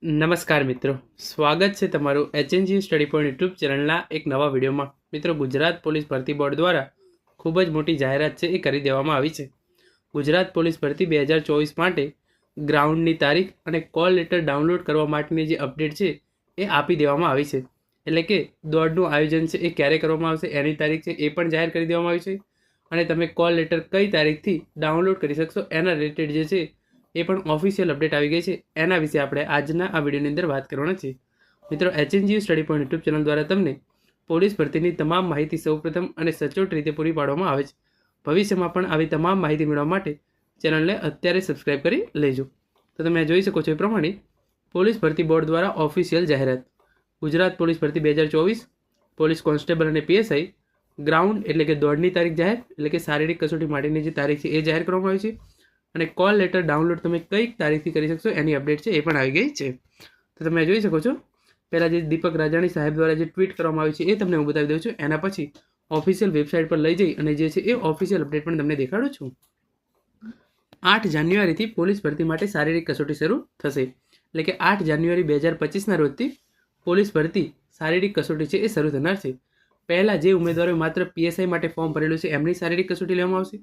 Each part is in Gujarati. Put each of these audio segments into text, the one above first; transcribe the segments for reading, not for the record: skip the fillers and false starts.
નમસ્કાર મિત્રો, સ્વાગત છે તમારું એચએનજી સ્ટડી પોઈન્ટ યુટ્યુબ ચેનલના એક નવા વિડીયોમાં. મિત્રો, ગુજરાત પોલીસ ભરતી બોર્ડ દ્વારા ખૂબ જ મોટી જાહેરાત છે એ કરી દેવામાં આવી છે. ગુજરાત પોલીસ ભરતી 2024 માટે ગ્રાઉન્ડની તારીખ અને કોલ લેટર ડાઉનલોડ કરવા માટેની જે અપડેટ છે એ આપી દેવામાં આવી છે. એટલે કે દોડનું આયોજન છે એ ક્યારે કરવામાં આવશે એની તારીખ છે એ પણ જાહેર કરી દેવામાં આવી છે. અને તમે કોલ લેટર કઈ તારીખથી ડાઉનલોડ કરી શકશો એના રિલેટેડ જે છે એ પણ ઓફિશિયલ અપડેટ આવી ગઈ છે. એના વિશે આપણે આજના આ વિડીયોની અંદર વાત કરવાના છે. મિત્રો, HNG study point YouTube channel દ્વારા તમને પોલીસ ભરતીની તમામ માહિતી સૌપ્રથમ અને સચોટ રીતે પૂરી પાડવામાં આવે છે. ભવિષ્યમાં પણ આવી તમામ માહિતી મેળવવા માટે ચેનલને અત્યારે સબસ્ક્રાઇબ કરી લેજો. તો તમે જોઈ શકો છો એ પ્રમાણે પોલીસ ભરતી બોર્ડ દ્વારા ઓફિશિયલ જાહેરાત. ગુજરાત પોલીસ ભરતી 2024 પોલીસ કોન્સ્ટેબલ અને પીએસઆઈ ગ્રાઉન્ડ એટલે કે દોડની તારીખ જાહેર, એટલે કે શારીરિક કસોટી માટેની જે તારીખ છે એ જાહેર કરવામાં આવી છે. અને કોલ લેટર ડાઉનલોડ તમે કઈ તારીખથી કરી શકશો એની અપડેટ છે એ પણ આવી ગઈ છે. તો તમે જોઈ શકો છો. પહેલાં જે દીપક રાજાણી સાહેબ દ્વારા જે ટ્વીટ કરવામાં આવી છે એ તમને હું બતાવી દઉં છું. એના પછી ઓફિશિયલ વેબસાઇટ પર લઈ જઈ અને જે છે એ ઓફિશિયલ અપડેટ પણ તમને દેખાડું છું. 8 જાન્યુઆરીથી પોલીસ ભરતી માટે શારીરિક કસોટી શરૂ થશે. એટલે કે 8 જાન્યુઆરી 2025ના રોજથી પોલીસ ભરતી શારીરિક કસોટી છે એ શરૂ થનાર છે. પહેલાં જે ઉમેદવારોએ માત્ર પીએસઆઈ માટે ફોર્મ ભરેલું છે એમની શારીરિક કસોટી લેવામાં આવશે.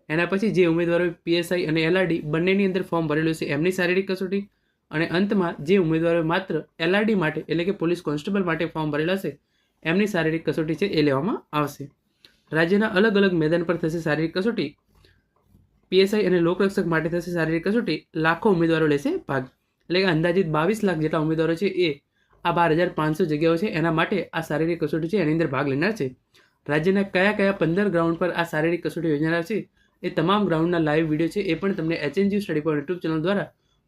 એના પછી જે ઉમેદવારોએ પીએસઆઈ અને એલઆરડી બંનેની અંદર ફોર્મ ભરેલું છે એમની શારીરિક કસોટી, અને અંતમાં જે ઉમેદવારોએ માત્ર એલઆરડી માટે એટલે કે પોલીસ કોન્સ્ટેબલ માટે ફોર્મ ભરેલા છે એમની શારીરિક કસોટી છે એ લેવામાં આવશે. રાજ્યના અલગ અલગ મેદાન પર થશે શારીરિક કસોટી. પીએસઆઈ અને લોકરક્ષક માટે થશે શારીરિક કસોટી. લાખો ઉમેદવારો લેશે ભાગ. એટલે કે અંદાજિત 22 લાખ જેટલા ઉમેદવારો છે એ આ 12,500 જગ્યાઓ છે એના માટે આ શારીરિક કસોટી છે એની અંદર ભાગ લેનાર છે. રાજ્યના કયા કયા 15 ગ્રાઉન્ડ પર આ શારીરિક કસોટી યોજાનાર છે એ તમામ ગ્રાઉન્ડના લાઈવ વિડીયો છે એ પણ તમને HNG study point YouTube channel દ્વારા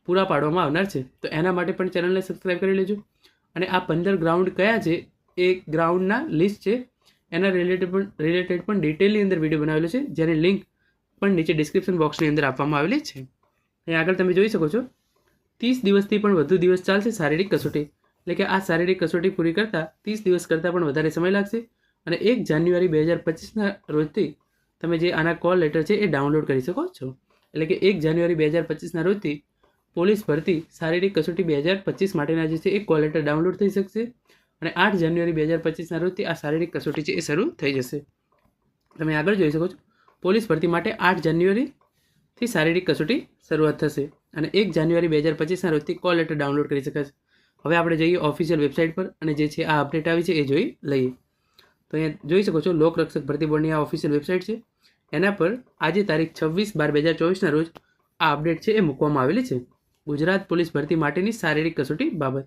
પૂરા પાડવામાં આવનાર છે. તો એના માટે પણ ચેનલને સબસ્ક્રાઈબ કરી લેજો. અને આ 15 ગ્રાઉન્ડ કયા છે એ ગ્રાઉન્ડના લિસ્ટ છે એના રિલેટેડ પણ ડિટેલની અંદર વિડીયો બનાવેલો છે, જેની લિંક પણ નીચે ડિસ્ક્રિપ્શન બોક્સની અંદર આપવામાં આવેલી છે. અહીં આગળ તમે જોઈ શકો છો 30 દિવસથી પણ વધુ દિવસ ચાલશે શારીરિક કસોટી. એટલે કે આ શારીરિક કસોટી પૂરી કરતાં 30 દિવસ કરતાં પણ વધારે સમય લાગશે. અને 1 જાન્યુઆરી 2025ના રોજથી તમે જે આના કોલ લેટર છે એ ડાઉનલોડ કરી શકો છો. એટલે કે 1 જાન્યુઆરી 2025ના રોજથી પોલીસ ભરતી શારીરિક કસોટી 2025 માટેના જે છે એ કોલ લેટર ડાઉનલોડ થઈ શકશે. અને 8 જાન્યુઆરી 2025ના રોજથી આ શારીરિક કસોટી છે એ શરૂ થઈ જશે. તમે આગળ જોઈ શકો છો. પોલીસ ભરતી માટે 8 જાન્યુઆરીથી શારીરિક કસોટી શરૂઆત થશે અને 1 જાન્યુઆરી 2025ના રોજથી કોલ લેટર ડાઉનલોડ કરી શકાશે. હવે આપણે જઈએ ઓફિશિયલ વેબસાઇટ પર અને જે છે આ અપડેટ આવી છે એ જોઈ લઈએ. તો અહીંયા જોઈ શકો છો લોકરક્ષક ભરતી બોર્ડની આ ઓફિશિયલ વેબસાઇટ છે. એના પર આજે તારીખ 26/12/2024ના રોજ આ અપડેટ છે એ મૂકવામાં આવેલી છે. ગુજરાત પોલીસ ભરતી માટેની શારીરિક કસોટી બાબત.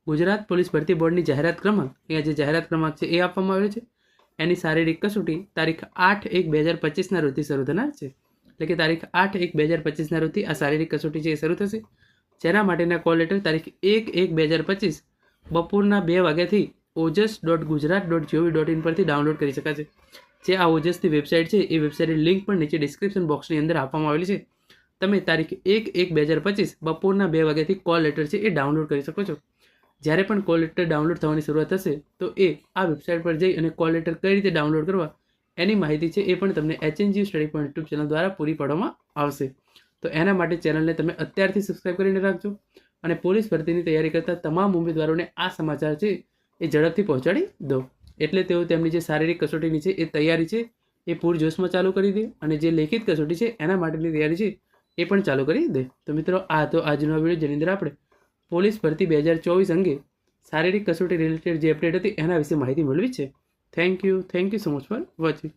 ગુજરાત પોલીસ ભરતી બોર્ડની જાહેરાત ક્રમાંક, અહીંયા જે જાહેરાત ક્રમાંક છે એ આપવામાં આવેલો છે. એની શારીરિક કસોટી તારીખ 8/1/2025ના રોજથી શરૂ થનાર છે. એટલે કે તારીખ 8/1/2025ના રોજથી આ શારીરિક કસોટી છે એ શરૂ થશે. જેના માટેના કોલ લેટર તારીખ 1/1/2025 બપોરના 2 વાગ્યાથી ojas.gujarat.gov.in પરથી ડાઉનલોડ કરી શકાશે. જે આ ઓજસની વેબસાઇટ છે એ વેબસાઇટની લિંક પણ નીચે ડિસ્ક્રિપ્શન બોક્સની અંદર આપવામાં આવેલી છે. તમે તારીખ 1/1/2025 બપોરના 2 વાગ્યાથી કોલ લેટર છે એ ડાઉનલોડ કરી શકો છો. જ્યારે પણ કોલ લેટર ડાઉનલોડ થવાની શરૂઆત થશે તો એ આ વેબસાઇટ પર જઈ અને કોલ લેટર કઈ રીતે ડાઉનલોડ કરવા એની માહિતી છે એ પણ તમને HNG study point YouTube channel દ્વારા પૂરી પાડવામાં આવશે. તો એના માટે ચેનલને તમે અત્યારથી સબસ્ક્રાઈબ કરીને રાખજો. અને પોલીસ ભરતીની તૈયારી કરતા તમામ ઉમેદવારોને આ સમાચાર છે એ ઝડપથી પહોંચાડી દો. એટલે તેઓ તેમની જે શારીરિક કસોટીની છે એ તૈયારી છે એ પૂરજોશમાં ચાલુ કરી દે, અને જે લેખિત કસોટી છે એના માટેની તૈયારી છે એ પણ ચાલુ કરી દે. તો મિત્રો, આ તો આજનો વિડીયો જેની અંદર આપણે પોલીસ ભરતી 2024 અંગે શારીરિક કસોટી રિલેટેડ જે અપડેટ હતી એના વિશે માહિતી મેળવી છે. Thank you so much for watching.